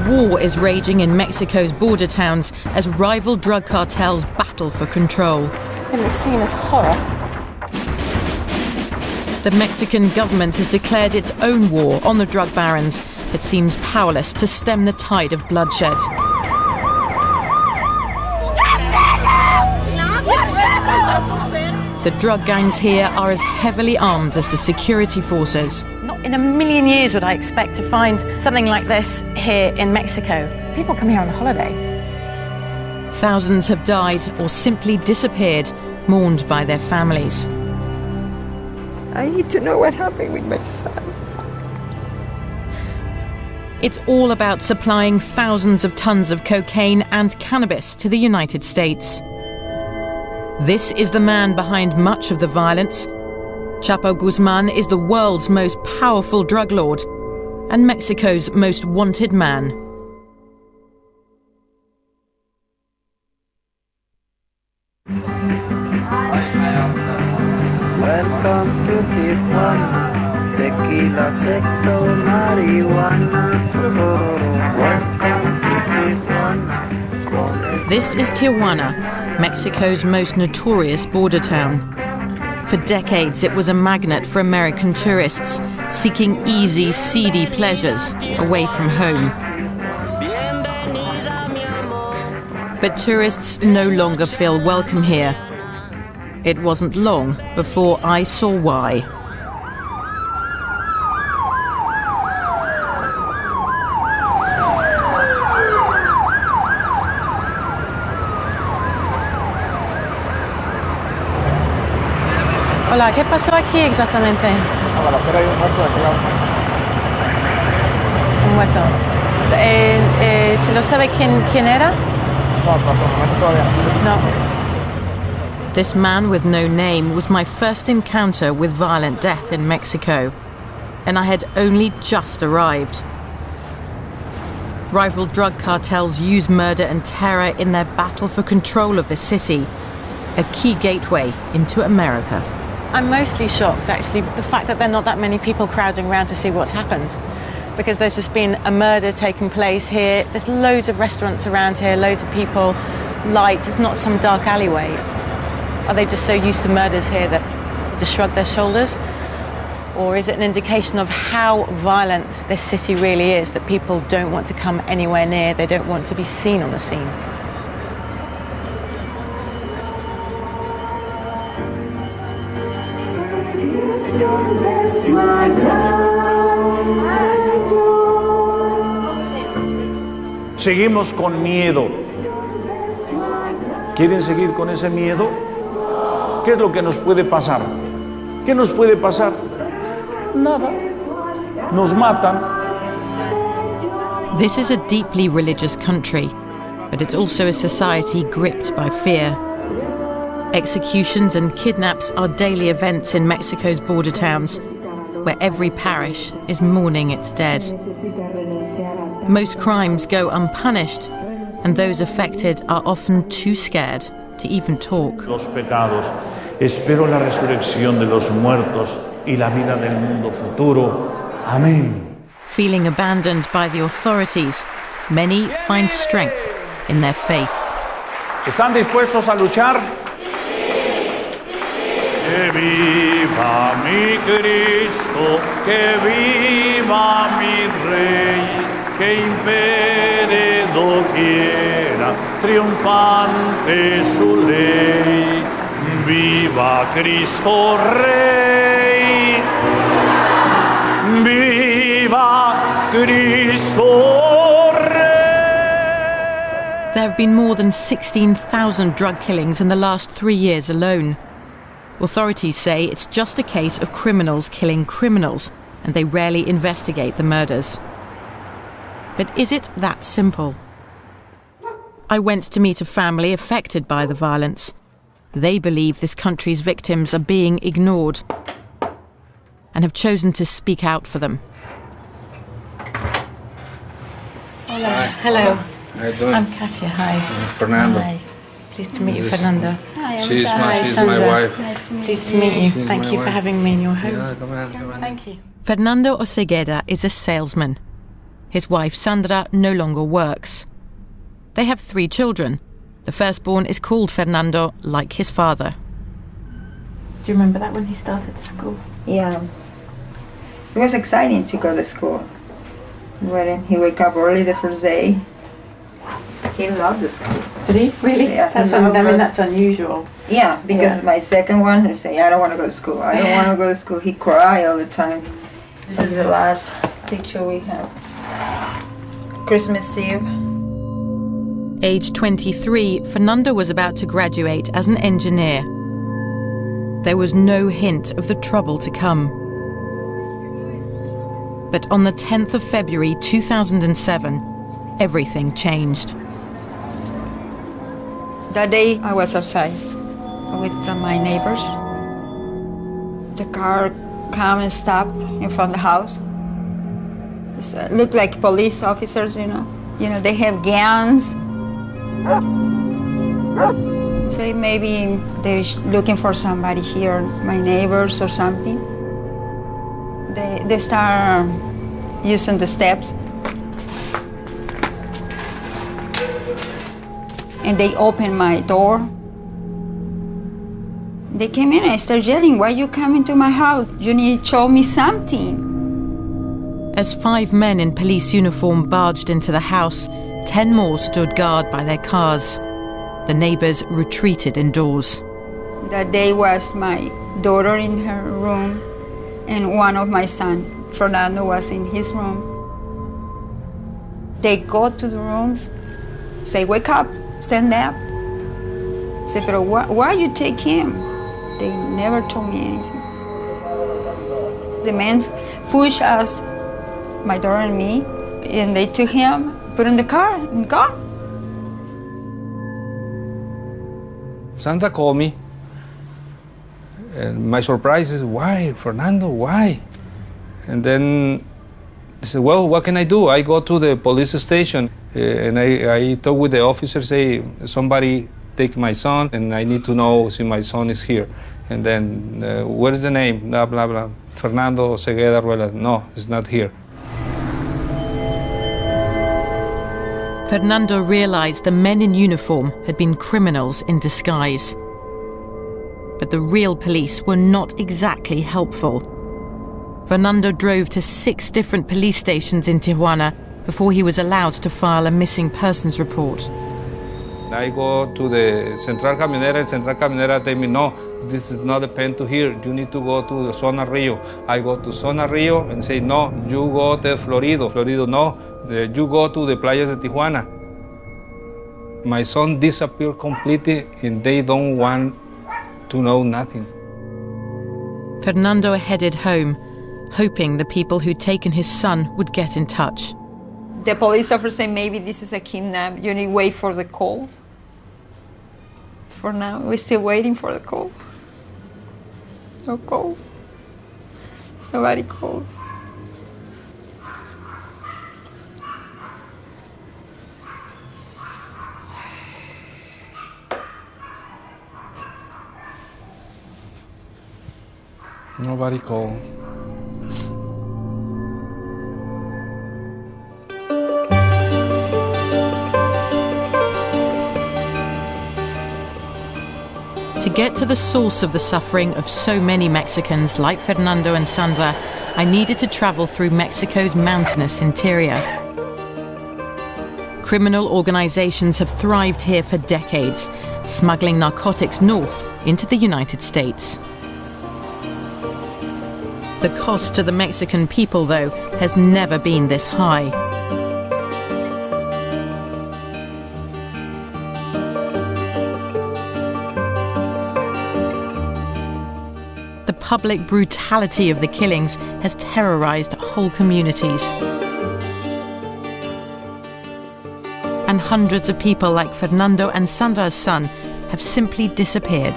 war is raging in Mexico's border towns as rival drug cartels battle for control. In the scene of horror. The Mexican government has declared its own war on the drug barons, but seems powerless to stem the tide of bloodshed. The drug gangs here are as heavily armed as the security forces. Not in a million years would I expect to find something like this here in Mexico. People come here on holiday. Thousands have died or simply disappeared, mourned by their families. I need to know what happened with my son. It's all about supplying thousands of tons of cocaine and cannabis to the United States. This is the man behind much of the violence. Chapo Guzman is the world's most powerful drug lord and Mexico's most wanted man. Welcome to Tijuana, tequila, sexo, marijuana. Welcome to Tijuana. This is Tijuana, Mexico's most notorious border town. For decades, it was a magnet for American tourists seeking easy, seedy pleasures away from home. But tourists no longer feel welcome here. It wasn't long before I saw why. Hola, ¿qué pasó aquí exactamente? A balacera hay un muerto de aquel lado. Un muerto. ¿Se lo sabe quién era? No, hasta el momento todavía no. No. This man with no name was my first encounter with violent death in Mexico, and I had only just arrived. Rival drug cartels use murder and terror in their battle for control of the city, a key gateway into America. I'm mostly shocked, actually, the fact that there are not that many people crowding around to see what's happened. Because there's just been a murder taking place here. There's loads of restaurants around here, loads of people, lights. It's not some dark alleyway. Are they just so used to murders here that they just shrug their shoulders? Or is it an indication of how violent this city really is, that people don't want to come anywhere near, they don't want to be seen on the scene? Seguimos con miedo. ¿Quieren seguir con ese miedo? ¿Qué es lo que nos puede pasar? ¿Qué nos puede pasar? Nada. Nos matan. This is a deeply religious country, but it's also a society gripped by fear. Executions and kidnaps are daily events in Mexico's border towns, where every parish is mourning its dead. Most crimes go unpunished, and those affected are often too scared to even talk. Los pecados. Espero la resurrección de los muertos y la vida del mundo futuro. Amén. Feeling abandoned by the authorities, many find strength in their faith. ¿Están dispuestos a luchar? Que viva mi Cristo, que viva mi Rey, que impere doquiera, triunfante su ley. Viva Cristo Rey, viva Cristo Rey. There have been more than 16,000 drug killings in the last 3 years alone. Authorities say it's just a case of criminals killing criminals, and they rarely investigate the murders. But is it that simple? I went to meet a family affected by the violence. They believe this country's victims are being ignored and have chosen to speak out for them. Hello. How you doing? I'm Katia. Hi. I'm Fernando. Hi. Pleased to meet you, Fernando. Hi, I'm She's my Sandra. wife. Nice to meet Pleased to meet you. She's Thank my you for wife. having me in your home. Yeah, come on. Thank you. Fernando Osegueda is a salesman. His wife Sandra no longer works. They have 3 children. The firstborn is called Fernando, like his father. Do you remember that when he started school? Yeah. It was exciting to go to school. When he wake up early the first day, he loved the school. Did he? Really? Yeah, That's unusual. Yeah, because my second one, he say, I don't want to go to school. I don't want to go to school. He cry all the time. This is the last picture we have. Christmas Eve. Age 23, Fernando was about to graduate as an engineer. There was no hint of the trouble to come. But on the 10th of February 2007, everything changed. That day I was outside with my neighbors. The car come and stop in front of the house. It looked like police officers, you know. They have guns. Say maybe they're looking for somebody here, my neighbors or something. They start using the steps. And they opened my door. They came in and I started yelling, why you coming to my house? You need to show me something. As 5 men in police uniform barged into the house, 10 more stood guard by their cars. The neighbors retreated indoors. That day was my daughter in her room and one of my son, Fernando, was in his room. They go to the rooms, say, wake up, stand up. Say, but why you take him? They never told me anything. The men pushed us, my daughter and me, and they took him, put in the car, and gone. Sandra called me, and my surprise is, why, Fernando, why? And then I said, well, what can I do? I go to the police station, and I talk with the officer, say, somebody take my son, and I need to know if my son is here. And then, what is the name? Blah, blah, blah. Fernando Segueda Ruelas. No, it's not here. Fernando realized the men in uniform had been criminals in disguise. But the real police were not exactly helpful. Fernando drove to 6 different police stations in Tijuana before he was allowed to file a missing persons report. I go to the Central Camionera, and Central Camionera tell me, no, this is not the pen to here. You need to go to the Zona Rio. I go to Zona Rio and say, no, you go to Florido. Florido, no, you go to the playas de Tijuana. My son disappeared completely, and they don't want to know nothing. Fernando headed home, hoping the people who'd taken his son would get in touch. The police officer said, maybe this is a kidnap. You need to wait for the call. For now, we're still waiting for the call. No call. Nobody calls. Nobody called. To get to the source of the suffering of so many Mexicans like Fernando and Sandra, I needed to travel through Mexico's mountainous interior. Criminal organizations have thrived here for decades, smuggling narcotics north into the United States. The cost to the Mexican people, though, has never been this high. The public brutality of the killings has terrorized whole communities. And hundreds of people like Fernando and Sandra's son have simply disappeared.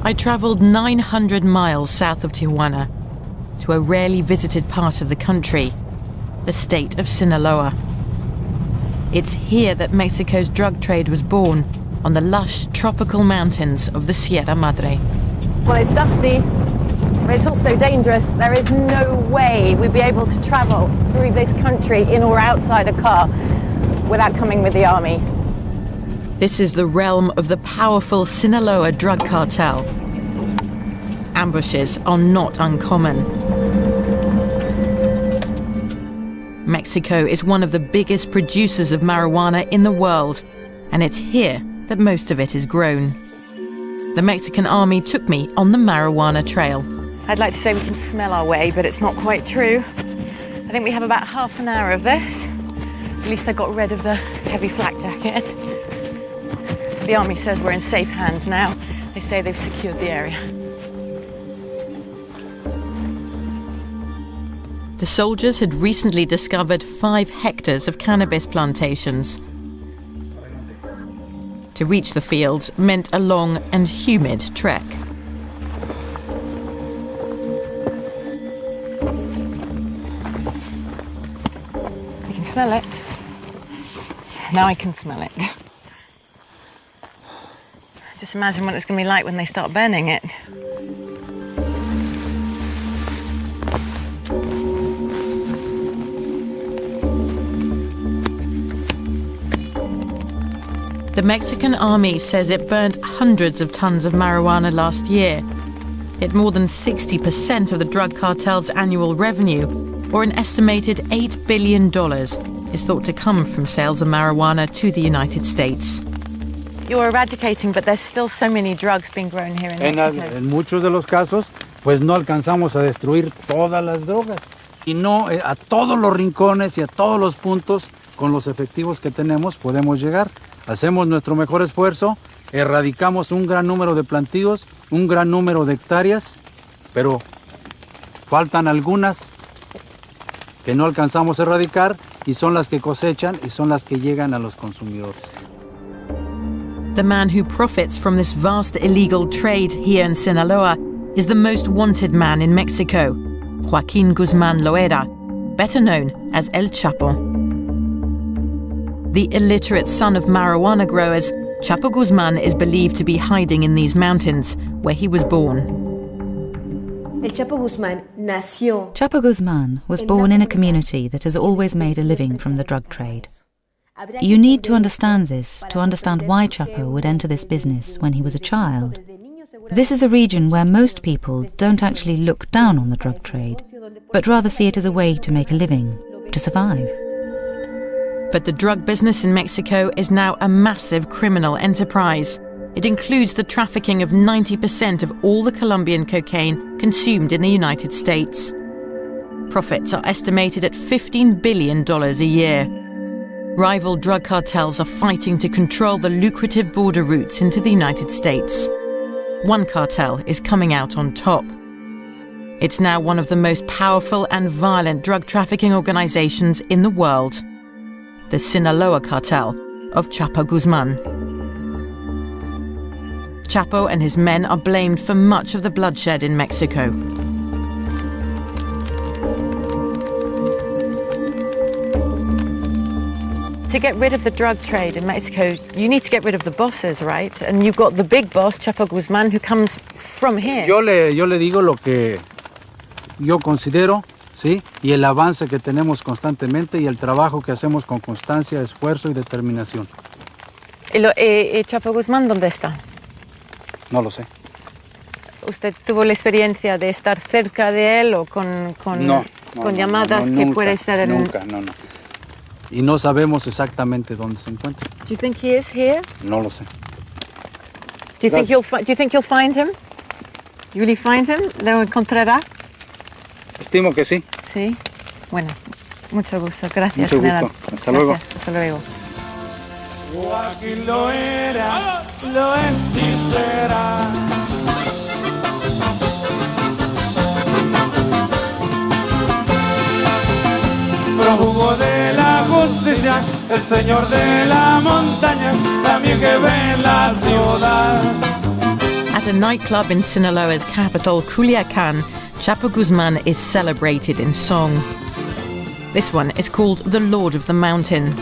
I traveled 900 miles south of Tijuana to a rarely visited part of the country, the state of Sinaloa. It's here that Mexico's drug trade was born, on the lush tropical mountains of the Sierra Madre. Well, it's dusty. But it's also dangerous. There is no way we'd be able to travel through this country in or outside a car without coming with the army. This is the realm of the powerful Sinaloa drug cartel. Ambushes are not uncommon. Mexico is one of the biggest producers of marijuana in the world, and it's here that most of it is grown. The Mexican army took me on the marijuana trail. I'd like to say we can smell our way, but it's not quite true. I think we have about half an hour of this. At least I got rid of the heavy flak jacket. The army says we're in safe hands now. They say they've secured the area. The soldiers had recently discovered 5 hectares of cannabis plantations. To reach the fields meant a long and humid trek. You can smell it. Now I can smell it. Just imagine what it's going to be like when they start burning it. The Mexican army says it burned hundreds of tons of marijuana last year. Yet more than 60% of the drug cartel's annual revenue, or an estimated $8 billion, is thought to come from sales of marijuana to the United States. You're eradicating, but there's still so many drugs being grown here in Mexico. En muchos de los casos, pues no alcanzamos a destruir todas las drogas. Y no a todos los rincones y a todos los puntos, con los efectivos que tenemos, podemos llegar. Hacemos nuestro mejor esfuerzo, erradicamos un gran número de plantíos, un gran número de hectáreas, pero faltan algunas que no alcanzamos a erradicar y son las que cosechan y son las que llegan a los consumidores. The man who profits from this vast illegal trade here in Sinaloa is the most wanted man in Mexico, Joaquin Guzman Loera, better known as El Chapo. The illiterate son of marijuana growers, Chapo Guzman is believed to be hiding in these mountains, where he was born. Chapo Guzman was born in a community that has always made a living from the drug trade. You need to understand this to understand why Chapo would enter this business when he was a child. This is a region where most people don't actually look down on the drug trade, but rather see it as a way to make a living, to survive. But the drug business in Mexico is now a massive criminal enterprise. It includes the trafficking of 90% of all the Colombian cocaine consumed in the United States. Profits are estimated at $15 billion a year. Rival drug cartels are fighting to control the lucrative border routes into the United States. One cartel is coming out on top. It's now one of the most powerful and violent drug trafficking organizations in the world. The Sinaloa cartel of Chapo Guzman. Chapo and his men are blamed for much of the bloodshed in Mexico. To get rid of the drug trade in Mexico, you need to get rid of the bosses, right? And you've got the big boss, Chapo Guzman, who comes from here. Yo le digo lo que yo considero, ¿sí? Y el avance que tenemos constantemente y el trabajo que hacemos con constancia, esfuerzo y determinación. ¿Y Chapo Guzmán dónde está? No lo sé. ¿Usted tuvo la experiencia de estar cerca de él o con llamadas que nunca, puede estar en... Nunca. Y no sabemos exactamente dónde se encuentra. Do you think he is here? No lo sé. Do you think you'll find him? You really find him? ¿Lo encontrará? Estimo que sí. Sí. Bueno, mucho gusto. Gracias, mucho general. Gusto. Hasta luego. Hasta luego. Joaquín lo era, lo es y será. Prófugo de la justicia, el señor de la montaña, también que ve en la ciudad. At a nightclub in Sinaloa's capital, Culiacán, Chapo Guzman is celebrated in song. This one is called The Lord of the Mountain.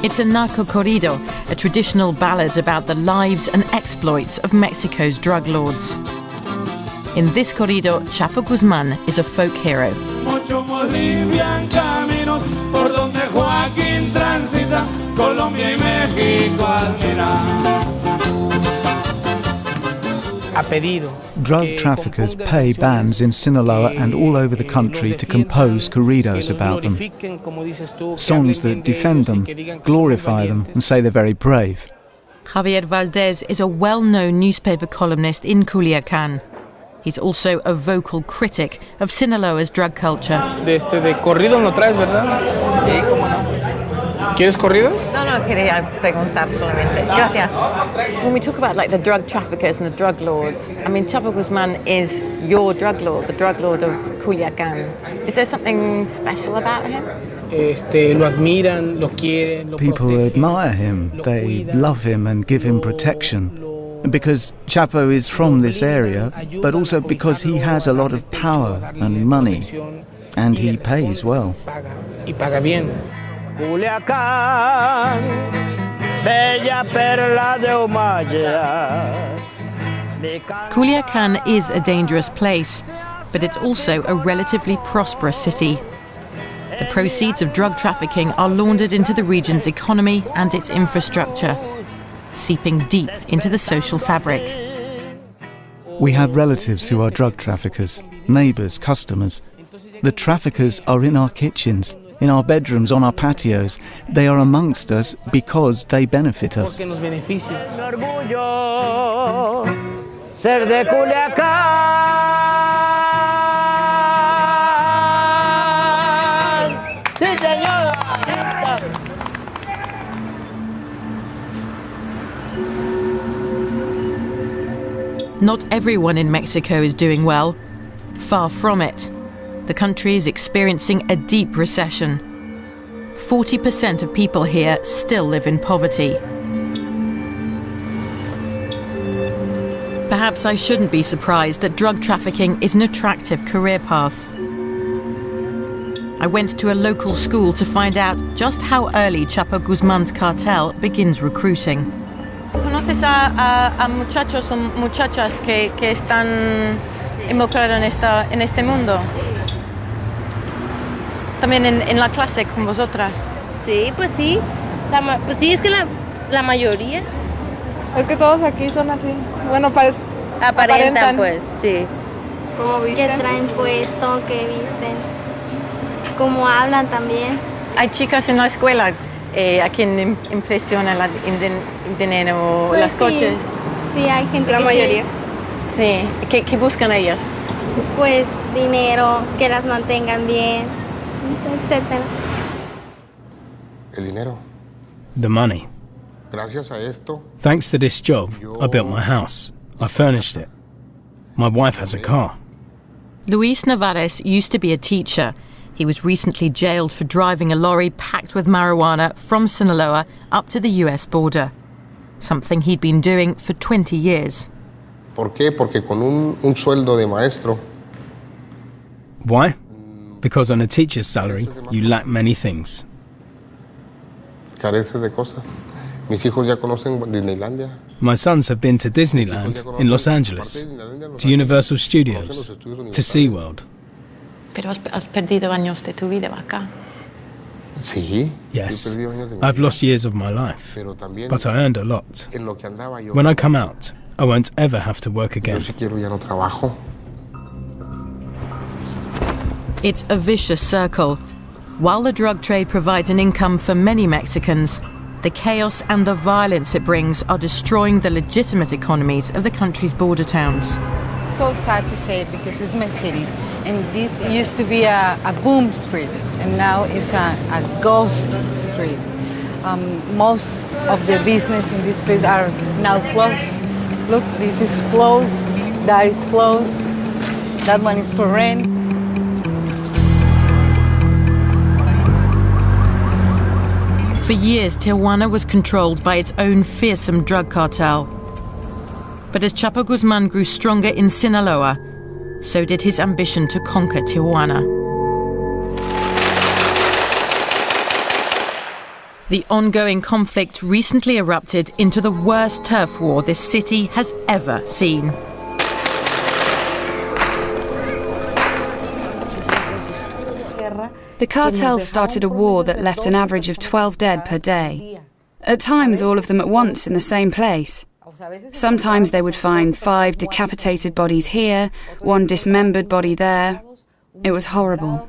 It's a narco corrido, a traditional ballad about the lives and exploits of Mexico's drug lords. In this corrido, Chapo Guzman is a folk hero. Muchos limpian caminos por donde Joaquín transita, Colombia y México admiran. Drug traffickers pay bands in Sinaloa and all over the country to compose corridos about them. Songs that defend them, glorify them and say they're very brave. Javier Valdez is a well-known newspaper columnist in Culiacán. He's also a vocal critic of Sinaloa's drug culture. De corrido no traes, ¿verdad? Sí, cómo no. ¿Quieres corridos? No, quería preguntar solamente. Gracias. When we talk about like the drug traffickers and the drug lords, I mean, Chapo Guzman is your drug lord, the drug lord of Culiacán. Is there something special about him? Lo admiran, lo quieren, lo People protegen, admire him, they love him and give him protection. Because Chapo is from this area, but also because he has a lot of power and money, and he pays well. Y paga bien. Culiacán, bella perla de Humaya. Culiacán is a dangerous place, but it's also a relatively prosperous city. The proceeds of drug trafficking are laundered into the region's economy and its infrastructure, seeping deep into the social fabric. We have relatives who are drug traffickers, neighbours, customers. The traffickers are in our kitchens, in our bedrooms, on our patios. They are amongst us because they benefit us. Ser de Culiacán. Sí, señor. Not everyone in Mexico is doing well. Far from it. The country is experiencing a deep recession. 40% of people here still live in poverty. Perhaps I shouldn't be surprised that drug trafficking is an attractive career path. I went to a local school to find out just how early Chapo Guzman's cartel begins recruiting. ¿Conoces a muchachos o muchachas que están involucrados en este mundo? También en la clase con vosotras. Sí, pues sí. Pues sí, es que la mayoría. Es que todos aquí son así. Bueno, aparentan, pues, sí. ¿Cómo visten? Que traen puesto, que visten. Cómo hablan también. Hay chicas en la escuela a quien impresiona el dinero, pues las coches. Sí, hay gente la mayoría. Sí. ¿Qué buscan ellas? Pues dinero, que las mantengan bien, etcétera. El dinero. The money. Gracias a esto. Thanks to this job, I built my house. I furnished it. My wife has a car. Luis Navarez used to be a teacher. He was recently jailed for driving a lorry packed with marijuana from Sinaloa up to the US border, something he'd been doing for 20 years. ¿Por qué? Porque con un sueldo de maestro. Why? Because on a teacher's salary, you lack many things. Careces de cosas. Mis hijos ya conocen Disneylandia. My sons have been to Disneyland in Los Angeles, to Universal Studios, to SeaWorld. Pero has perdido años de tu vida acá. Sí. Yes, I've lost years of my life, but I earned a lot. When I come out, I won't ever have to work again. It's a vicious circle. While the drug trade provides an income for many Mexicans, the chaos and the violence it brings are destroying the legitimate economies of the country's border towns. So sad to say it because it's my city, and this used to be a boom street, and now it's a ghost street. Most of the business in this street are now closed. Look, this is closed, that is closed, that one is for rent. For years, Tijuana was controlled by its own fearsome drug cartel. But as Chapo Guzman grew stronger in Sinaloa, so did his ambition to conquer Tijuana. The ongoing conflict recently erupted into the worst turf war this city has ever seen. The cartel started a war that left an average of 12 dead per day. At times, all of them at once in the same place. Sometimes they would find 5 decapitated bodies here, 1 dismembered body there. It was horrible.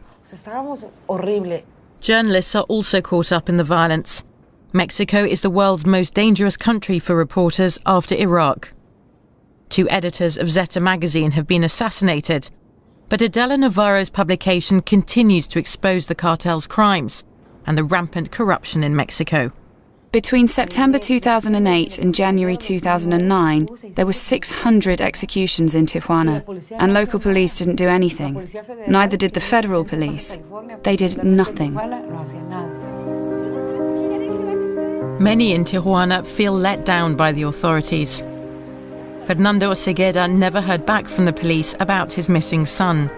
Journalists are also caught up in the violence. Mexico is the world's most dangerous country for reporters after Iraq. 2 editors of Zeta magazine have been assassinated, but Adela Navarro's publication continues to expose the cartel's crimes and the rampant corruption in Mexico. Between September 2008 and January 2009, there were 600 executions in Tijuana, and local police didn't do anything. Neither did the federal police. They did nothing. Many in Tijuana feel let down by the authorities. Fernando Ceguera never heard back from the police about his missing son.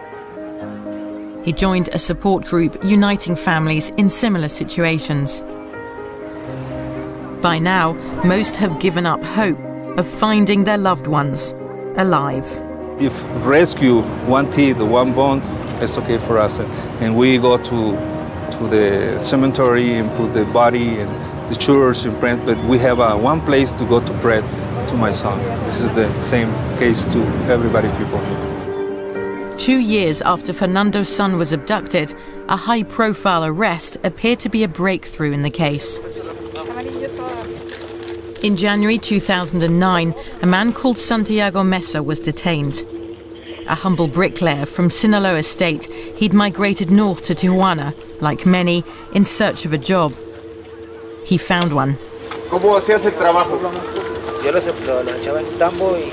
He joined a support group uniting families in similar situations. By now, most have given up hope of finding their loved ones alive. If rescue 1 teeth, 1 bone, it's okay for us. And we go to the cemetery and put the body and the church and pray, but we have one place to go to pray to my son. This is the same case to everybody, people here. 2 years after Fernando's son was abducted, a high-profile arrest appeared to be a breakthrough in the case. In January 2009, a man called Santiago Mesa was detained. A humble bricklayer from Sinaloa State, he'd migrated north to Tijuana, like many, in search of a job. He found one. ¿Cómo hacías el trabajo? Yo los echaba en un tambo y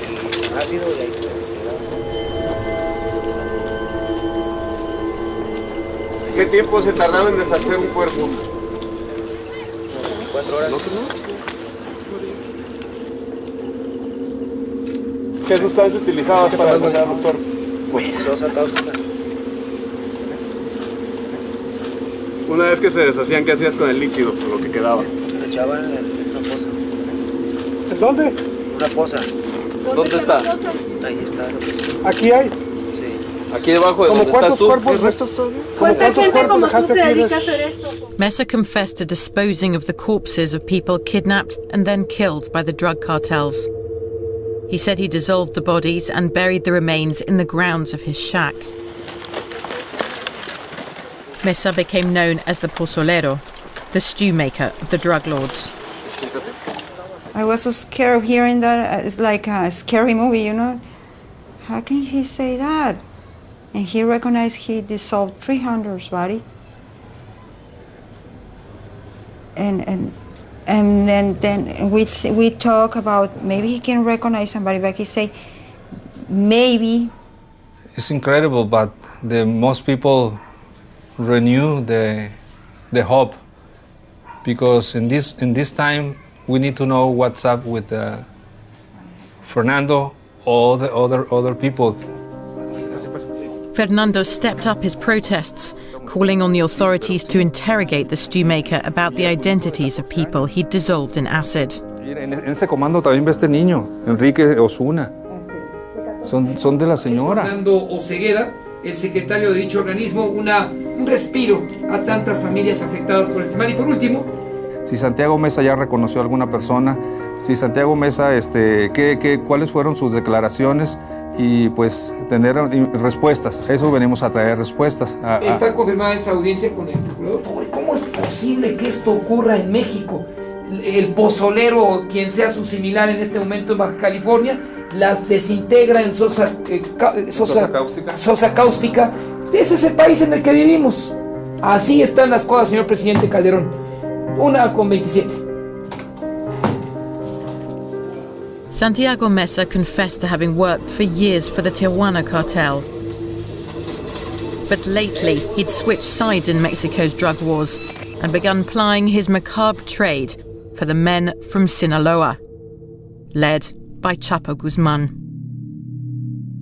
ácido y ahí se les quedaba. ¿Qué tiempo se tardaba en deshacer un cuerpo? 4 horas. ¿Qué sustancias utilizabas para deshacer los cuerpos? Sosa cáustica. Una vez que se deshacían, ¿qué hacías con el líquido, con lo que quedaba? Lo echaban en una poza. ¿En dónde? Una poza. ¿Dónde está? Ahí está. ¿Aquí hay? Sí. Aquí debajo de donde estás tú. ¿Cómo cuántos cuerpos restos todavía? ¿Cómo cuántos cuerpos dejaste aquí? Mesa confessed to disposing of the corpses of people kidnapped and then killed by the drug cartels. He said he dissolved the bodies and buried the remains in the grounds of his shack. Mesa became known as the pozolero, the stew maker of the drug lords. I was so scared of hearing that. It's like a scary movie, you know. How can he say that? And he recognized he dissolved 300's body. And then we talk about maybe he can recognize somebody, but he say maybe. It's incredible, but most people renew the hope, because in this time we need to know what's up with Fernando or the other people. Fernando stepped up his protests, calling on the authorities to interrogate the stew maker about the identities of people he'd dissolved in acid. En ese comando también ve este niño, Enrique Osuna. Son de la señora. Fernando Ceguera, el secretario de dicho organismo, un respiro a tantas familias afectadas por este mal. Y por último, si Santiago Mesa ya reconoció a alguna persona, si Santiago Mesa, ¿cuáles fueron sus declaraciones? Y pues tener respuestas. A eso venimos a traer respuestas. ¿Está confirmada esa audiencia con el procurador? ¿Cómo es posible que esto ocurra en México? El pozolero, quien sea su similar en este momento en Baja California, las desintegra en sosa cáustica. Ese es el país en el que vivimos. Así están las cosas, señor presidente Calderón. 1:27. Santiago Mesa confessed to having worked for years for the Tijuana cartel. But lately, he'd switched sides in Mexico's drug wars and begun plying his macabre trade for the men from Sinaloa, led by Chapo Guzman.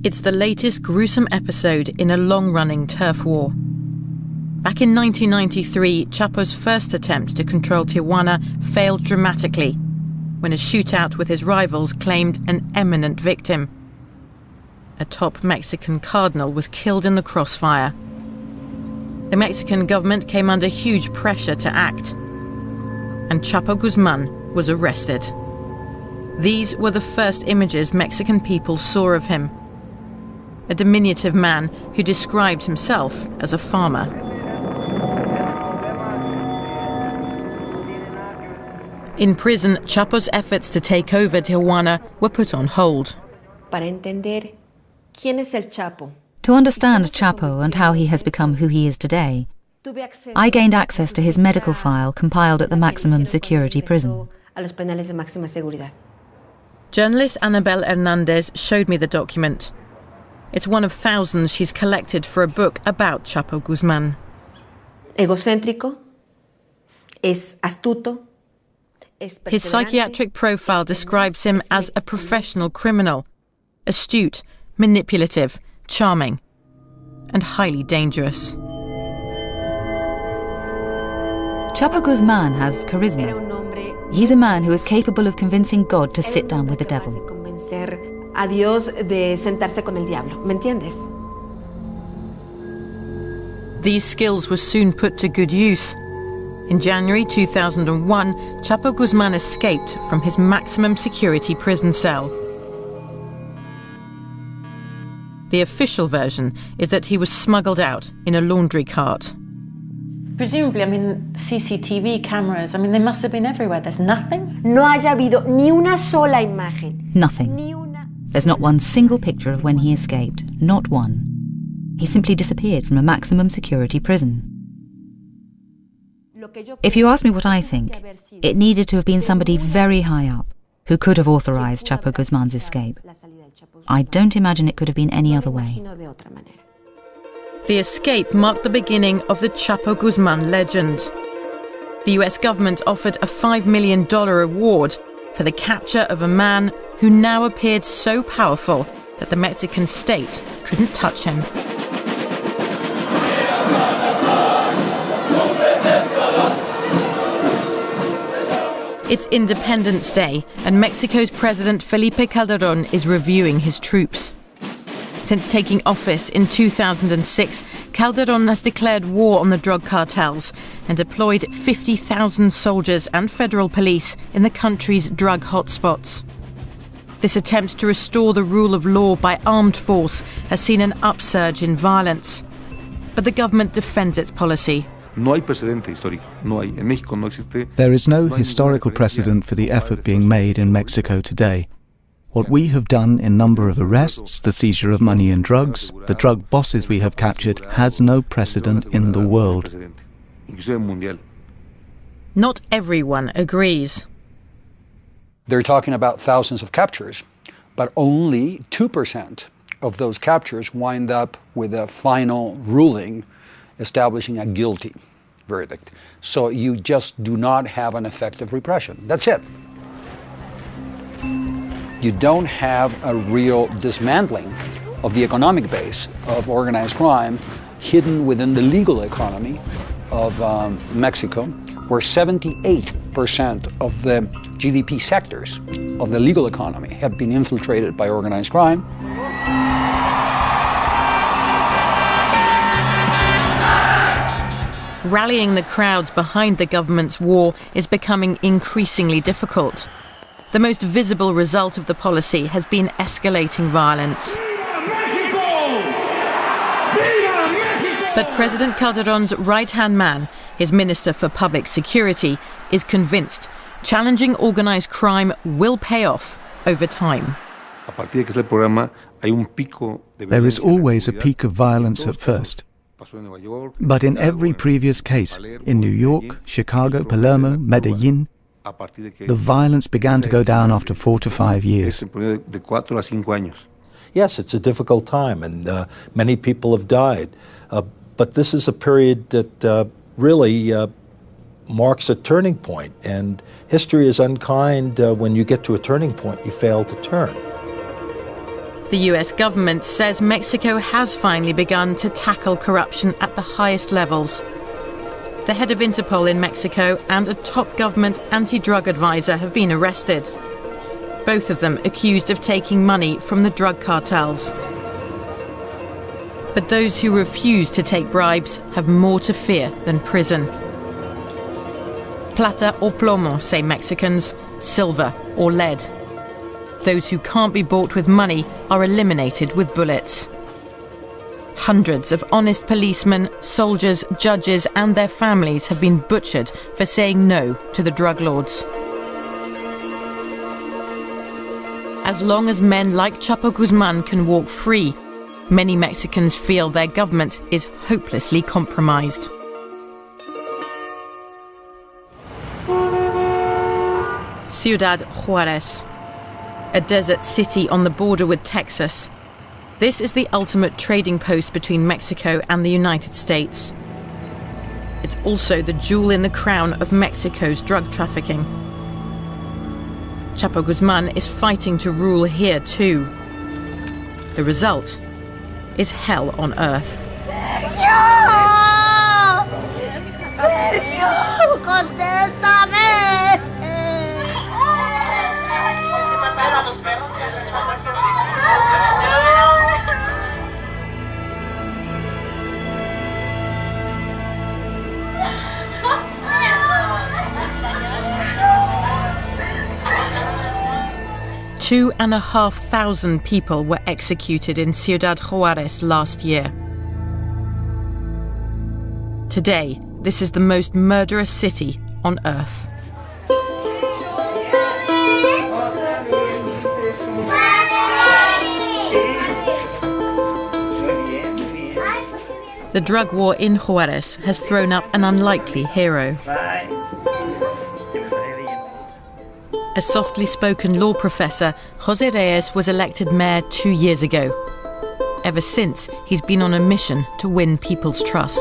It's the latest gruesome episode in a long-running turf war. Back in 1993, Chapo's first attempt to control Tijuana failed dramatically when a shootout with his rivals claimed an eminent victim. A top Mexican cardinal was killed in the crossfire. The Mexican government came under huge pressure to act, and Chapo Guzman was arrested. These were the first images Mexican people saw of him. A diminutive man who described himself as a farmer. In prison, Chapo's efforts to take over Tijuana were put on hold. To understand Chapo and how he has become who he is today, I gained access to his medical file compiled at the maximum security prison. Journalist Anabel Hernandez showed me the document. It's one of thousands she's collected for a book about Chapo Guzman. Egocéntrico, es astuto. His psychiatric profile describes him as a professional criminal, astute, manipulative, charming, and highly dangerous. Chapo Guzman has charisma. He's a man who is capable of convincing God to sit down with the devil. These skills were soon put to good use. In January 2001, Chapo Guzman escaped from his maximum security prison cell. The official version is that he was smuggled out in a laundry cart. Presumably, CCTV cameras, they must have been everywhere. There's nothing? No haya habido ni una sola imagen. Nothing. There's not one single picture of when he escaped. Not one. He simply disappeared from a maximum security prison. If you ask me what I think, it needed to have been somebody very high up who could have authorized Chapo Guzman's escape. I don't imagine it could have been any other way. The escape marked the beginning of the Chapo Guzman legend. The US government offered a $5 million reward for the capture of a man who now appeared so powerful that the Mexican state couldn't touch him. It's Independence Day, and Mexico's President Felipe Calderón is reviewing his troops. Since taking office in 2006, Calderón has declared war on the drug cartels and deployed 50,000 soldiers and federal police in the country's drug hotspots. This attempt to restore the rule of law by armed force has seen an upsurge in violence. But the government defends its policy. There is no historical precedent for the effort being made in Mexico today. What we have done in number of arrests, the seizure of money and drugs, the drug bosses we have captured, has no precedent in the world. Not everyone agrees. They're talking about thousands of captures, but only 2% of those captures wind up with a final ruling establishing a guilty verdict. So you just do not have an effective repression. That's it. You don't have a real dismantling of the economic base of organized crime hidden within the legal economy of Mexico, where 78% of the GDP sectors of the legal economy have been infiltrated by organized crime. Rallying the crowds behind the government's war is becoming increasingly difficult. The most visible result of the policy has been escalating violence. But President Calderón's right-hand man, his Minister for Public Security, is convinced challenging organized crime will pay off over time. There is always a peak of violence at first. But in every previous case, in New York, Chicago, Palermo, Medellin, the violence began to go down after 4 to 5 years. Yes, it's a difficult time, and many people have died. But this is a period that really marks a turning point, and history is unkind. When you get to a turning point, you fail to turn. The US government says Mexico has finally begun to tackle corruption at the highest levels. The head of Interpol in Mexico and a top government anti-drug advisor have been arrested. Both of them accused of taking money from the drug cartels. But those who refuse to take bribes have more to fear than prison. Plata o plomo, say Mexicans, silver or lead. Those who can't be bought with money are eliminated with bullets. Hundreds of honest policemen, soldiers, judges and their families have been butchered for saying no to the drug lords. As long as men like Chapo Guzman can walk free, many Mexicans feel their government is hopelessly compromised. Ciudad Juárez, a desert city on the border with Texas. This is the ultimate trading post between Mexico and the United States. It's also the jewel in the crown of Mexico's drug trafficking. Chapo Guzman is fighting to rule here too. The result is hell on earth. Sergio, contéstame. 2,500 people were executed in Ciudad Juárez last year. Today, this is the most murderous city on earth. The drug war in Juárez has thrown up an unlikely hero. A softly spoken law professor, José Reyes was elected mayor 2 years ago. Ever since, he's been on a mission to win people's trust.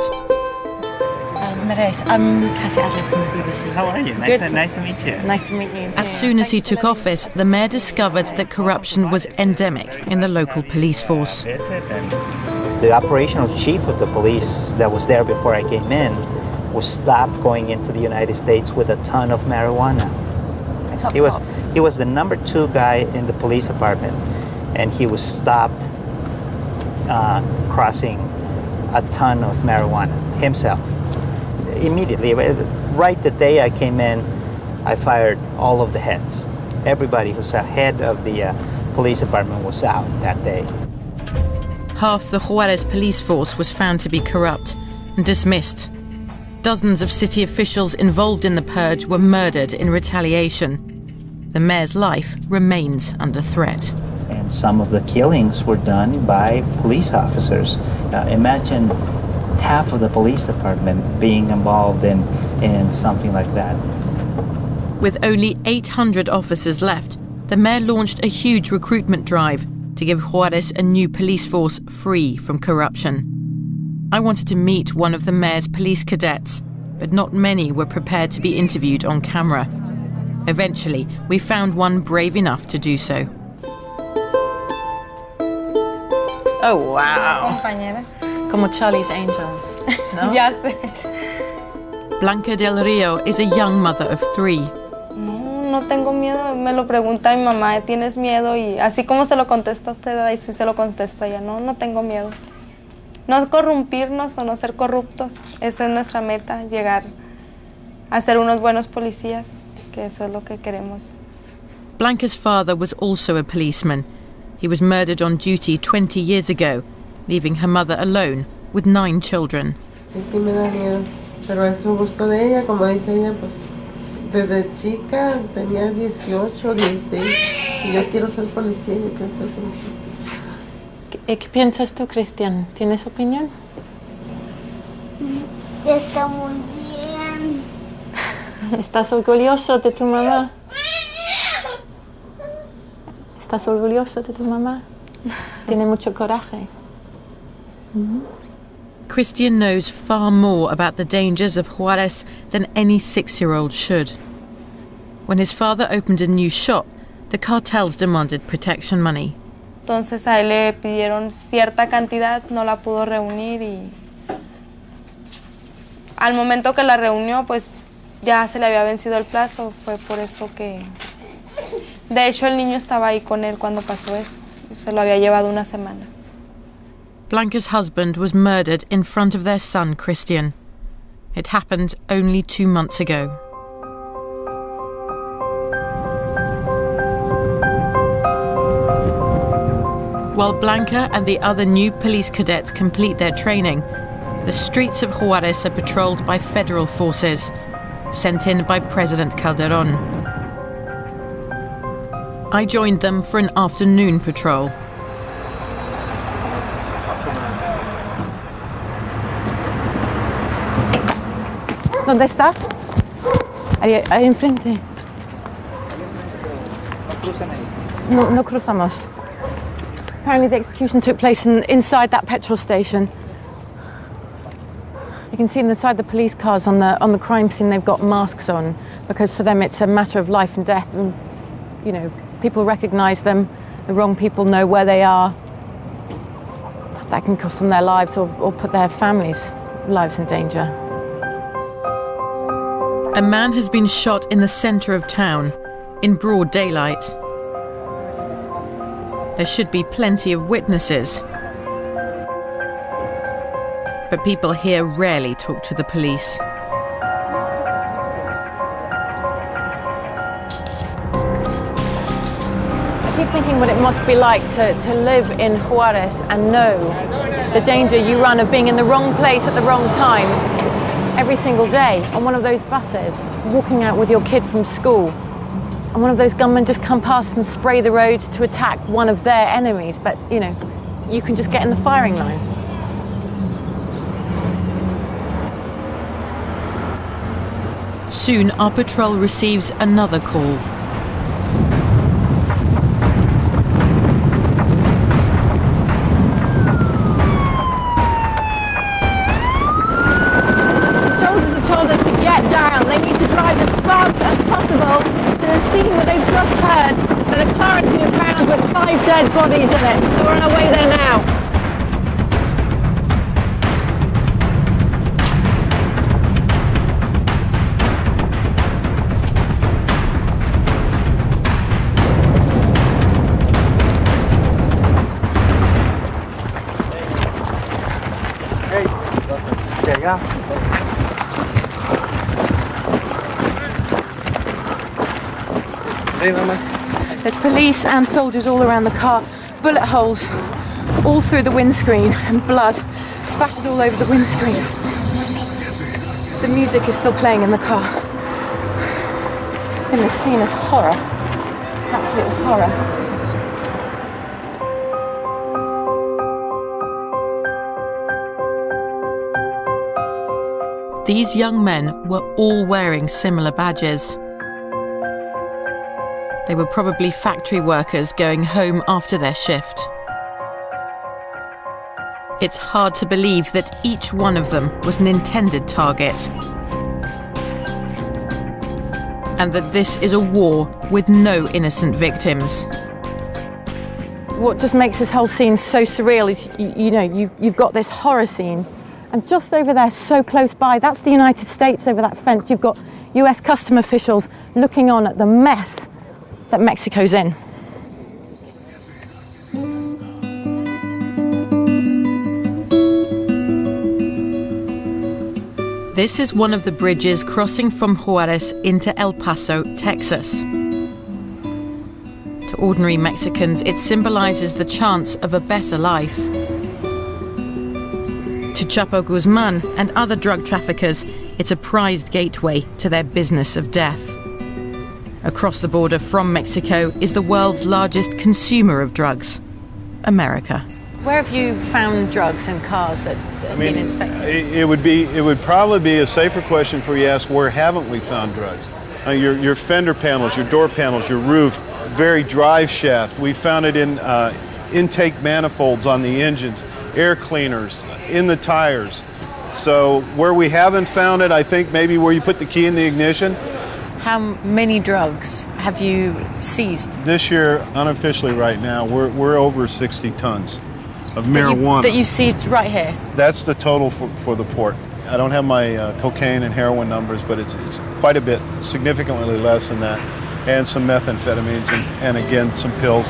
Reyes, I'm Cassie Adler from the BBC. How are you? Nice to meet you. Nice to meet you. As soon as he took office, the mayor discovered that corruption was endemic in the local police force. The operational chief of the police that was there before I came in was stopped going into the United States with a ton of marijuana. He was the number 2 guy in the police department, and he was stopped crossing a ton of marijuana himself. Immediately, right the day I came in, I fired all of the heads. Everybody who's a head of the police department was out that day. Half the Juárez police force was found to be corrupt and dismissed. Dozens of city officials involved in the purge were murdered in retaliation. The mayor's life remains under threat. And some of the killings were done by police officers. Imagine half of the police department being involved in something like that. With only 800 officers left, the mayor launched a huge recruitment drive to give Juárez a new police force free from corruption. I wanted to meet one of the mayor's police cadets, but not many were prepared to be interviewed on camera. Eventually, we found one brave enough to do so. Oh, wow. Como Charlie's Angels. No? Ya sé. Blanca del Rio is a young mother of 3. No tengo miedo, me lo pregunta mi mamá, ¿tienes miedo? Y así como se lo contesta a usted, ahí sí se lo contesto a ella, no tengo miedo. No corrompirnos o no ser corruptos, esa es nuestra meta, llegar a ser unos buenos policías, que eso es lo que queremos. Blanca's father was also a policeman. He was murdered on duty 20 years ago, leaving her mother alone with 9 children. Sí me da miedo, pero es un gusto de ella, como dice ella, pues desde chica tenía 18, 16 y yo quiero ser policía, yo quiero ser policía. ¿Qué piensas tú, Cristian? ¿Tienes opinión? Está muy bien. ¿Estás orgulloso de tu mamá? ¿Estás orgulloso de tu mamá? Tiene mucho coraje. Christian knows far more about the dangers of Juárez than any 6-year-old should. When his father opened a new shop, the cartels demanded protection money. Entonces a él le pidieron cierta cantidad, no la pudo reunir y al momento que la reunió, pues ya se le había vencido el plazo, fue por eso que... De hecho, el niño estaba ahí con él cuando pasó eso, se lo había llevado una semana. Blanca's husband was murdered in front of their son, Christian. It happened only 2 months ago. While Blanca and the other new police cadets complete their training, the streets of Juarez are patrolled by federal forces, sent in by President Calderón. I joined them for an afternoon patrol. ¿Dónde está? Ahí enfrente. No cruzamos. Apparently the execution took place inside that petrol station. You can see inside the police cars on the crime scene they've got masks on, because for them it's a matter of life and death, and you know, people recognise them, the wrong people know where they are. That can cost them their lives or put their families' lives in danger. A man has been shot in the centre of town, in broad daylight. There should be plenty of witnesses. But people here rarely talk to the police. I keep thinking what it must be like to live in Juarez and know the danger you run of being in the wrong place at the wrong time every single day on one of those buses, walking out with your kid from school, and one of those gunmen just come past and spray the roads to attack one of their enemies, but you know, you can just get in the firing line. Soon our patrol receives another call. Soldiers have told us to get down. They need to drive as fast as possible to the scene where they've just heard that a car has been found with 5 dead bodies in it. So we're on our way there now. There's police and soldiers all around the car, bullet holes all through the windscreen and blood spattered all over the windscreen. The music is still playing in the car. In this scene of horror, absolute horror. These young men were all wearing similar badges. They were probably factory workers going home after their shift. It's hard to believe that each one of them was an intended target, and that this is a war with no innocent victims. What just makes this whole scene so surreal is, you know, you've got this horror scene, and just over there, so close by, that's the United States over that fence. You've got US custom officials looking on at the mess that Mexico's in. This is one of the bridges crossing from Juarez into El Paso, Texas. To ordinary Mexicans, it symbolizes the chance of a better life. To Chapo Guzman and other drug traffickers, it's a prized gateway to their business of death. Across the border from Mexico is the world's largest consumer of drugs, America. Where have you found drugs in cars that have been inspected? It would probably be a safer question for you to ask, where haven't we found drugs? Your fender panels, your door panels, your roof, very drive shaft. We found it in intake manifolds on the engines, air cleaners, in the tires. So where we haven't found it, I think maybe where you put the key in the ignition. How many drugs have you seized? This year, unofficially right now, we're over 60 tons of marijuana. That you seized right here? That's the total for the port. I don't have my cocaine and heroin numbers, but it's quite a bit, significantly less than that. And some methamphetamines and again, some pills.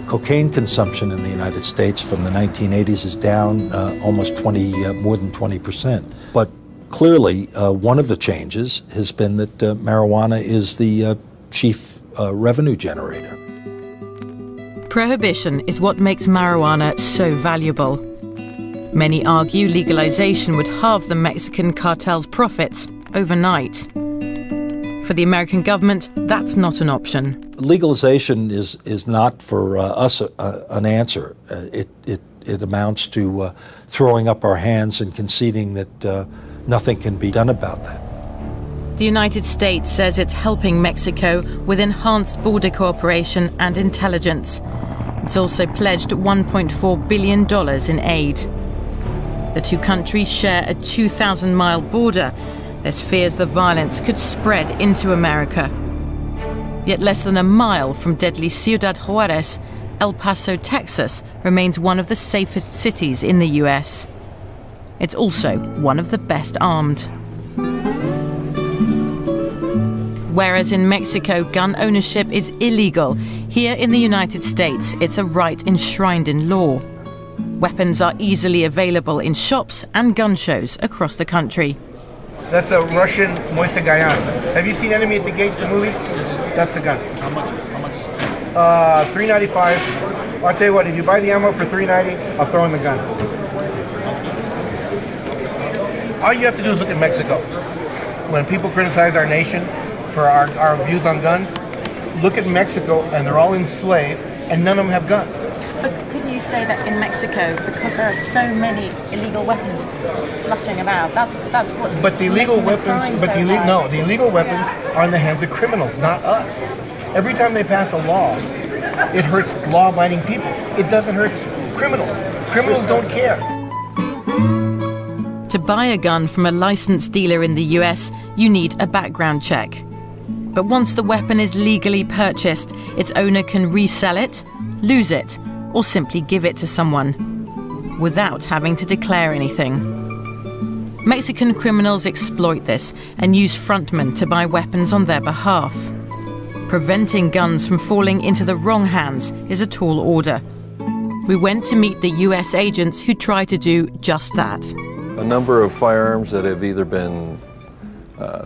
Cocaine consumption in the United States from the 1980s is down almost more than 20%. But clearly, one of the changes has been that marijuana is the chief revenue generator. Prohibition is what makes marijuana so valuable. Many argue legalization would halve the Mexican cartel's profits overnight. For the American government, that's not an option. Legalization is not for us an answer. It amounts to throwing up our hands and conceding that nothing can be done about that. The United States says it's helping Mexico with enhanced border cooperation and intelligence. It's also pledged $1.4 billion in aid. The two countries share a 2,000-mile border. There's fears the violence could spread into America. Yet less than a mile from deadly Ciudad Juarez, El Paso, Texas, remains one of the safest cities in the US. It's also one of the best armed. Whereas in Mexico, gun ownership is illegal, here in the United States, it's a right enshrined in law. Weapons are easily available in shops and gun shows across the country. That's a Russian Moise Gayan. Have you seen Enemy at the Gates, the movie? That's the gun. How much? $3.95. I'll tell you what, if you buy the ammo for $3.90, I'll throw in the gun. All you have to do is look at Mexico. When people criticize our nation for our views on guns, look at Mexico and they're all enslaved and none of them have guns. But couldn't you say that in Mexico, because there are so many illegal weapons flushing about, that's what's But the illegal weapons, the illegal weapons are in the hands of criminals, not us. Every time they pass a law, it hurts law-abiding people. It doesn't hurt criminals. Criminals don't care. To buy a gun from a licensed dealer in the US, you need a background check. But once the weapon is legally purchased, its owner can resell it, lose it, or simply give it to someone, without having to declare anything. Mexican criminals exploit this and use frontmen to buy weapons on their behalf. Preventing guns from falling into the wrong hands is a tall order. We went to meet the US agents who try to do just that. A number of firearms that have either been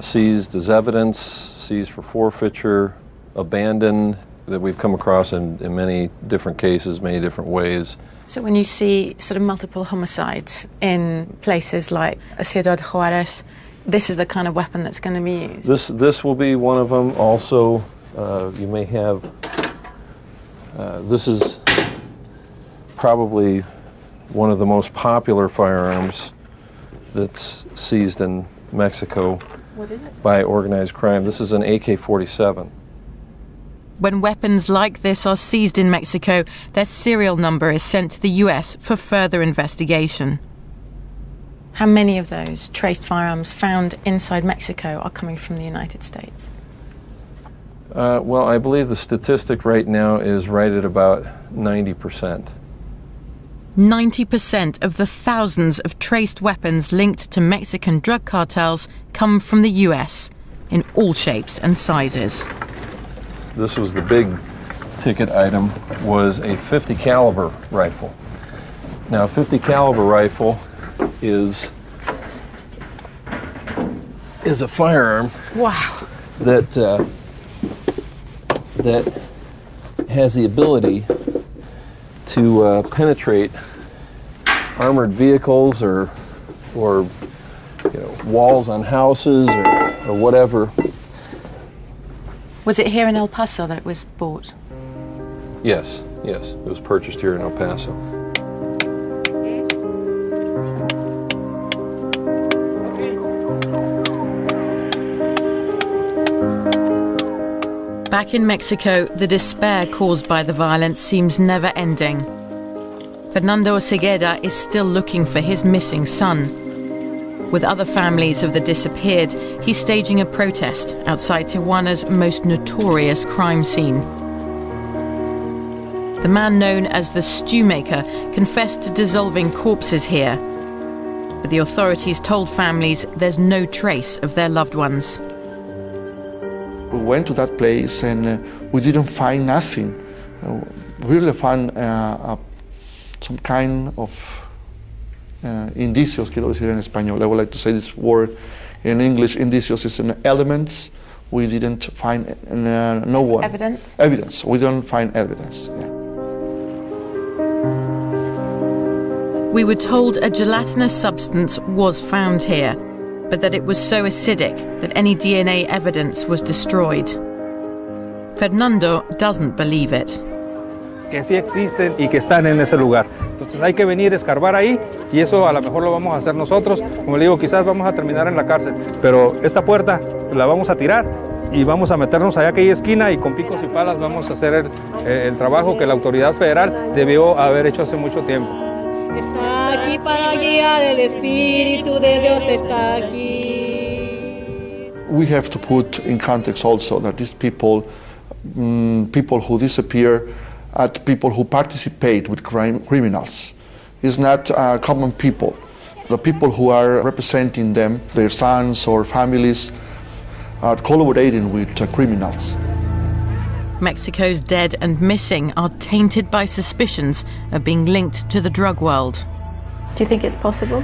seized as evidence, seized for forfeiture, abandoned, that we've come across in many different cases, many different ways. So when you see sort of multiple homicides in places like Ciudad Juarez, this is the kind of weapon that's going to be used? This will be one of them. Also, you may have, this is probably one of the most popular firearms that's seized in Mexico. What is it? By organized crime. This is an AK-47. When weapons like this are seized in Mexico, their serial number is sent to the US for further investigation. How many of those traced firearms found inside Mexico are coming from the United States? Well, I believe the statistic right now is right at about 90%. 90% of the thousands of traced weapons linked to Mexican drug cartels come from the US, in all shapes and sizes. This was the big ticket item, was a 50 caliber rifle. Now, a 50 caliber rifle is a firearm. Wow. That has the ability to penetrate armored vehicles or walls on houses or whatever. Was it here in El Paso that it was bought? Yes. It was purchased here in El Paso. Back in Mexico, the despair caused by the violence seems never ending. Fernando Cegueda is still looking for his missing son. With other families of the disappeared, he's staging a protest outside Tijuana's most notorious crime scene. The man known as the Stew Maker confessed to dissolving corpses here, but the authorities told families there's no trace of their loved ones. We went to that place and we didn't find nothing. really find some kind of indicios, quiero decir en español. I would like to say this word in English. Indicios is an elements. We didn't find no one. Evidence? Evidence. We don't find evidence. Yeah. We were told a gelatinous substance was found here, but that it was so acidic that any DNA evidence was destroyed. Fernando doesn't believe it. Que sí existen y que están en ese lugar. Entonces hay que venir a escarbar ahí y eso a lo mejor lo vamos a hacer nosotros. Como le digo, quizás vamos a terminar en la cárcel, pero esta puerta la vamos a tirar y vamos a meternos allá a aquella esquina y con picos y palas vamos a hacer el trabajo que la autoridad federal debió haber hecho hace mucho tiempo. Está aquí para guiar el Espíritu de Dios está aquí. We have to put in context also that these people, people who disappear, people who participate with criminals, is not common people. The people who are representing them, their sons or families, are collaborating with criminals. Mexico's dead and missing are tainted by suspicions of being linked to the drug world. Do you think it's possible?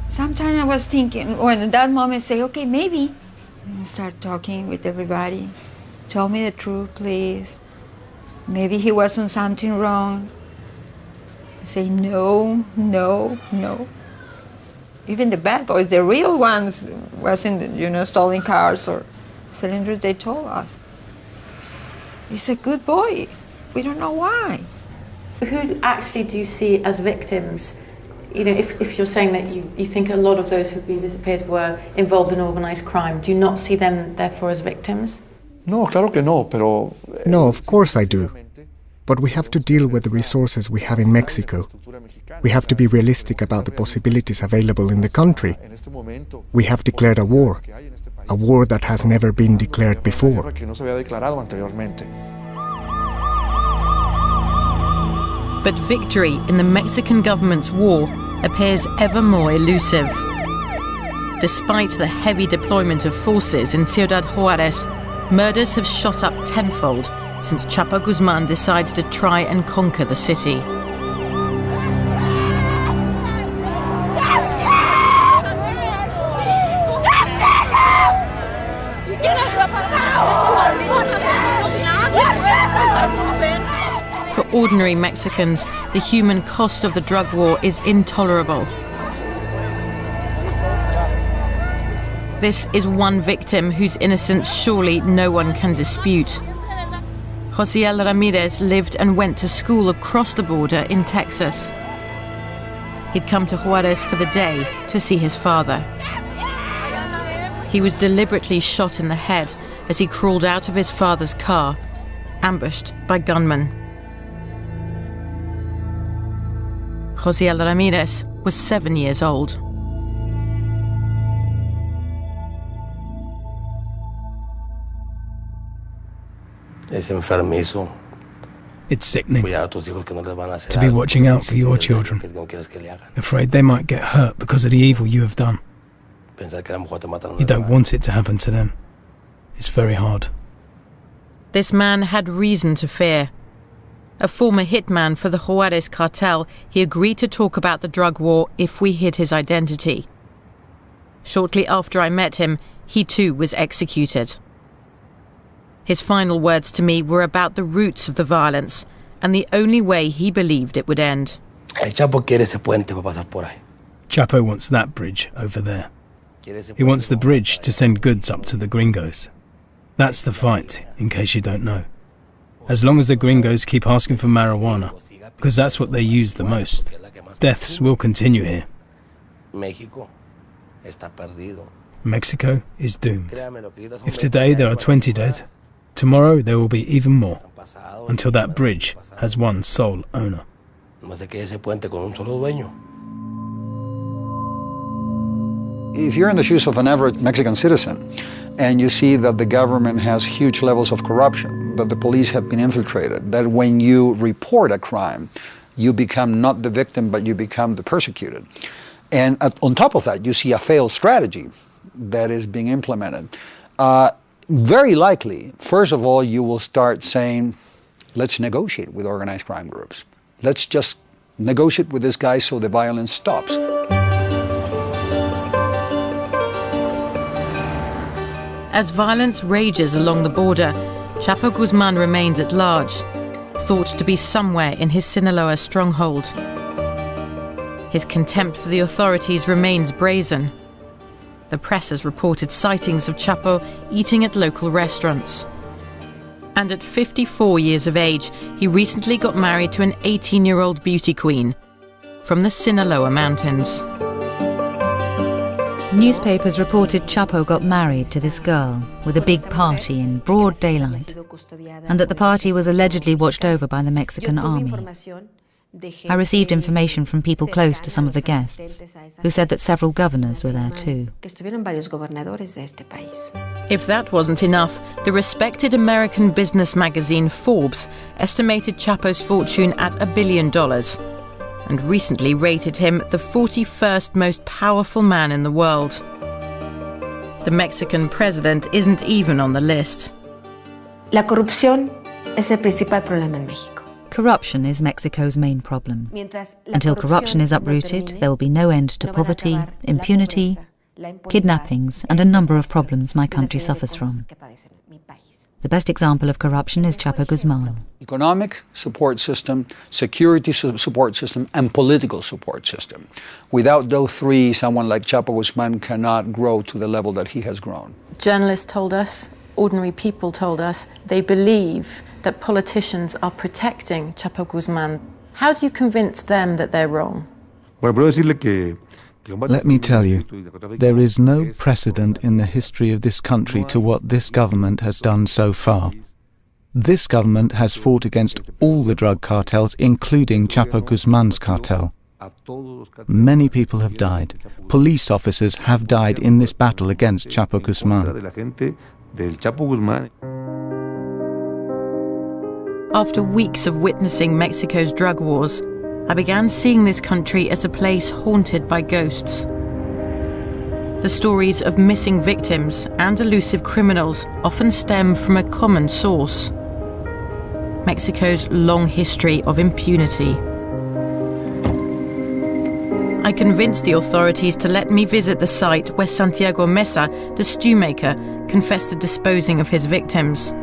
Sometimes I was thinking, when at that moment, say, okay, maybe. And start talking with everybody. Tell me the truth, please. Maybe he wasn't something wrong. I say, no, no, no. Even the bad boys, the real ones, wasn't, stealing cars or selling drugs, they told us. He's a good boy. We don't know why. Who actually do you see as victims? If you're saying that you think a lot of those who've been disappeared were involved in organized crime, do you not see them, therefore, as victims? No, claro que no, pero... No, of course I do. But we have to deal with the resources we have in Mexico. We have to be realistic about the possibilities available in the country. We have declared a war that has never been declared before. But victory in the Mexican government's war appears ever more elusive. Despite the heavy deployment of forces in Ciudad Juarez, murders have shot up tenfold since Chapo Guzman decided to try and conquer the city. For ordinary Mexicans, the human cost of the drug war is intolerable. This is one victim whose innocence surely no one can dispute. Josiel Ramirez lived and went to school across the border in Texas. He'd come to Juarez for the day to see his father. He was deliberately shot in the head as he crawled out of his father's car, ambushed by gunmen. Josiel Ramirez was 7 years old. Es enfermizo. It's sickening to be watching out for your children, afraid they might get hurt because of the evil you have done. You don't want it to happen to them. It's very hard. This man had reason to fear. A former hitman for the Juarez cartel, he agreed to talk about the drug war if we hid his identity. Shortly after I met him, he too was executed. His final words to me were about the roots of the violence and the only way he believed it would end. El Chapo quiere ese puente para pasar por ahí. Chapo wants that bridge over there. He wants the bridge to send goods up to the gringos. That's the fight, in case you don't know. As long as the gringos keep asking for marijuana, because that's what they use the most, deaths will continue here. Mexico is doomed. If today there are 20 dead, tomorrow there will be even more, until that bridge has one sole owner. If you're in the shoes of an average Mexican citizen, and you see that the government has huge levels of corruption, that the police have been infiltrated, that when you report a crime, you become not the victim, but you become the persecuted. And on top of that, you see a failed strategy that is being implemented. Very likely, first of all, you will start saying, Let's negotiate with organized crime groups. Let's just negotiate with this guy so the violence stops. As violence rages along the border, Chapo Guzman remains at large, thought to be somewhere in his Sinaloa stronghold. His contempt for the authorities remains brazen. The press has reported sightings of Chapo eating at local restaurants. And at 54 years of age, he recently got married to an 18-year-old beauty queen from the Sinaloa Mountains. Newspapers reported Chapo got married to this girl with a big party in broad daylight, and that the party was allegedly watched over by the Mexican army. I received information from people close to some of the guests, who said that several governors were there too. If that wasn't enough, the respected American business magazine Forbes estimated Chapo's fortune at $1 billion, and recently rated him the 41st most powerful man in the world. The Mexican president isn't even on the list. La corrupción es el principal problema en México. Corruption is Mexico's main problem. Until corruption is uprooted, there will be no end to poverty, impunity, kidnappings, and a number of problems my country suffers from. The best example of corruption is Chapo Guzman. Economic support system, security support system, and political support system. Without those three, someone like Chapo Guzman cannot grow to the level that he has grown. Journalists told us, ordinary people told us, they believe that politicians are protecting Chapo Guzman. How do you convince them that they're wrong? Let me tell you, there is no precedent in the history of this country to what this government has done so far. This government has fought against all the drug cartels, including Chapo Guzman's cartel. Many people have died. Police officers have died in this battle against Chapo Guzman. After weeks of witnessing Mexico's drug wars, I began seeing this country as a place haunted by ghosts. The stories of missing victims and elusive criminals often stem from a common source: Mexico's long history of impunity. I convinced the authorities to let me visit the site where Santiago Mesa, the stew maker, confessed to disposing of his victims.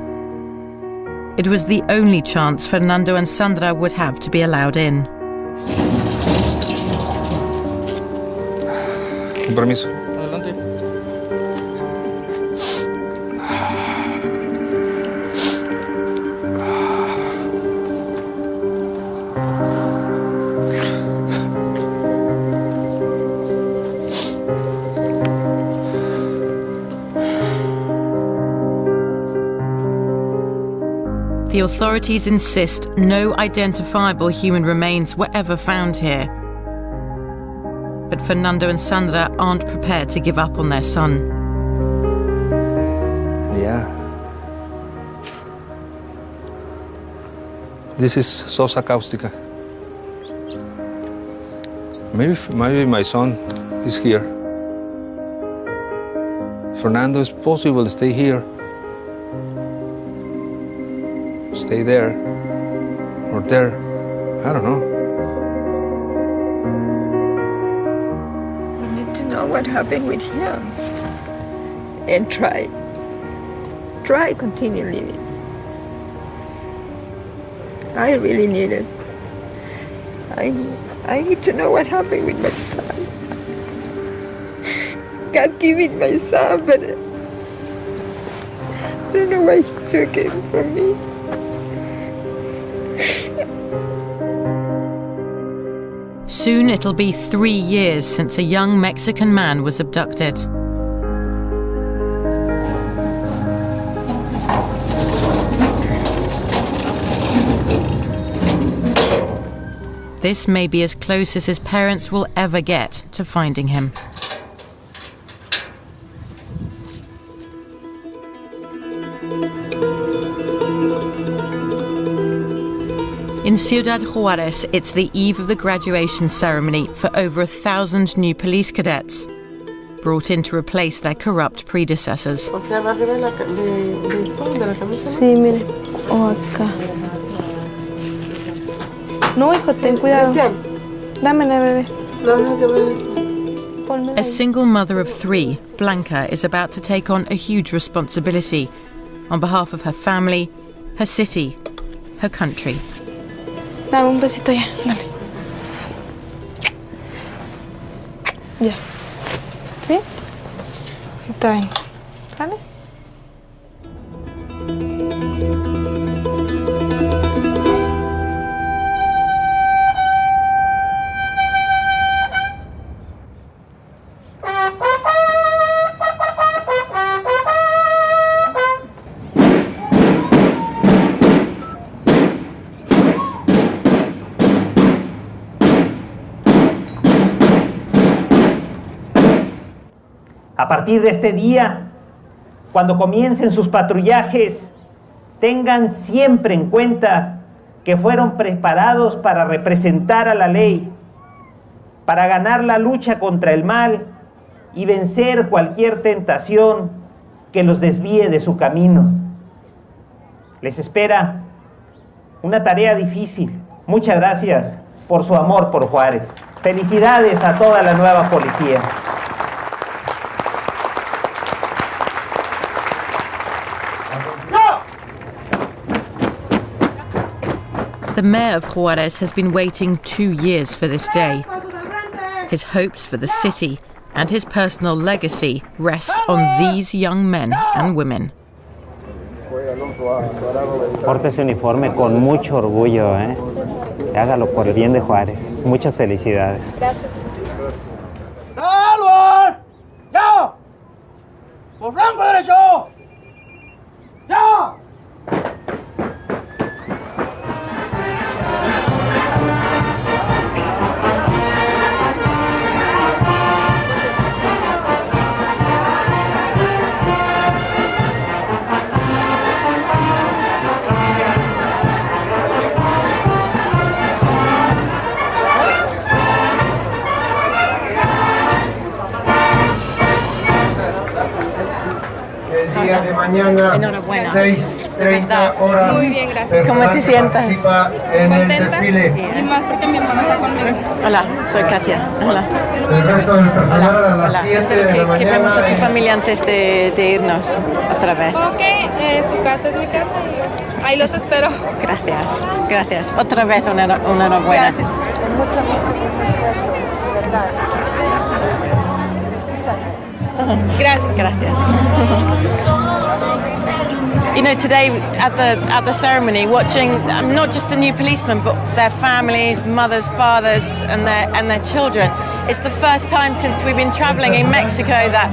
It was the only chance Fernando and Sandra would have to be allowed in. Con permiso. Adelante. The authorities insist no identifiable human remains were ever found here. But Fernando and Sandra aren't prepared to give up on their son. Yeah. This is Sosa Caustica. Maybe my son is here. Fernando is possible to stay here. Stay there, or there, I don't know. We need to know what happened with him and try continue living. I really need it. I need to know what happened with my son. God gave me my son, but I don't know why he took him from me. Soon it'll be 3 years since a young Mexican man was abducted. This may be as close as his parents will ever get to finding him. In Ciudad Juárez, it's the eve of the graduation ceremony for over 1,000 new police cadets, brought in to replace their corrupt predecessors. Sí, mire. Oh, acá. No, hijo, ten cuidado. Dámela, bebé. A single mother of 3, Blanca is about to take on a huge responsibility on behalf of her family, her city, her country. Dame un besito ya, dale. Ya. ¿Sí? Está bien. ¿Sale? A partir de este día, cuando comiencen sus patrullajes, tengan siempre en cuenta que fueron preparados para representar a la ley, para ganar la lucha contra el mal y vencer cualquier tentación que los desvíe de su camino. Les espera una tarea difícil. Muchas gracias por su amor por Juárez. Felicidades a toda la nueva policía. The mayor of Juárez has been waiting 2 years for this day. His hopes for the city and his personal legacy rest on these young men and women. Porte ese uniforme con mucho orgullo, ¿eh? Hágalo por el bien de Juárez. Muchas felicidades. Gracias. ¡Salud! ¡Ya! ¡Por flanco derecho! ¡Ya! De mañana, enhorabuena. 6:30 horas. Muy bien, gracias. ¿Cómo te sientas? En el desfile. Y más porque mi hermano está conmigo. Hola, soy Katia. Hola. El resto del personal a las Hola. 7 Espero de la que vemos a tu mañana. familia antes de irnos otra vez. Ok, su casa es mi casa. Ahí los espero. Gracias, gracias. Otra vez una enhorabuena. Gracias. Gracias. Gracias. You know, today at the ceremony, watching not just the new policemen, but their families, mothers, fathers, and their children. It's the first time since we've been traveling in Mexico that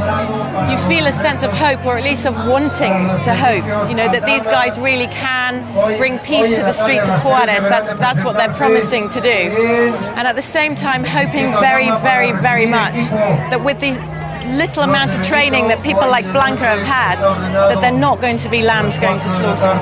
you feel a sense of hope, or at least of wanting to hope. You know, that these guys really can bring peace to the streets of Juarez. That's what they're promising to do. And at the same time, hoping very, very, very much that with these little amount of training that people like Blanca have had, that they're not going to be lambs going to slaughter.